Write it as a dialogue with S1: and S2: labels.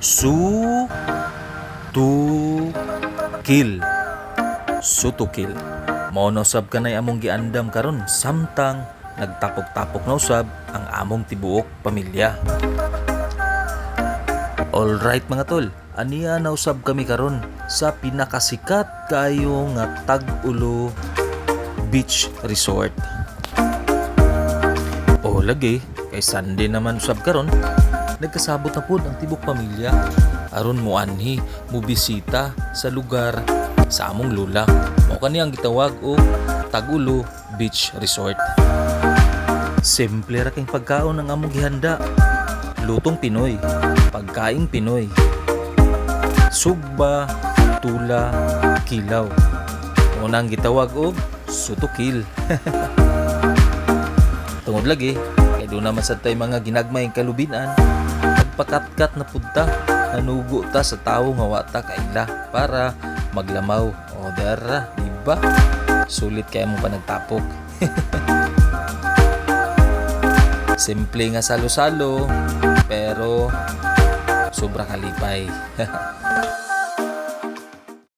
S1: Sutukil. Sutukil. Mao na usab kanay among giandam karon samtang nagtapok-tapok na usab ang among tibuok pamilya. Alright mga tol, aniya na usab kami karon sa pinakasikat kayo nga Tag-Ulo Beach Resort. O lagi, kay Sunday naman usab karon, nagkasabot na pud ang tibok pamilya aron mo anhi mo bisita sa lugar sa among lula. Mao kani ang gitawag og Tag-Ulo Beach Resort. Simple ra kay pagkaon ang among gihanda. Lutong Pinoy, pagkaing Pinoy. Sugba, tula, kilaw. Unang gitawag og sutukil. Tungod lagi, kay doon naman sa tay mga ginagmayng kalubinan, pagpakatkat na punta, nanugo ta sa tawo nga wata kaila para maglamaw. O dara, diba? Sulit kaya mo pa nagtapok. Simple nga salo-salo, pero sobrang kalipay.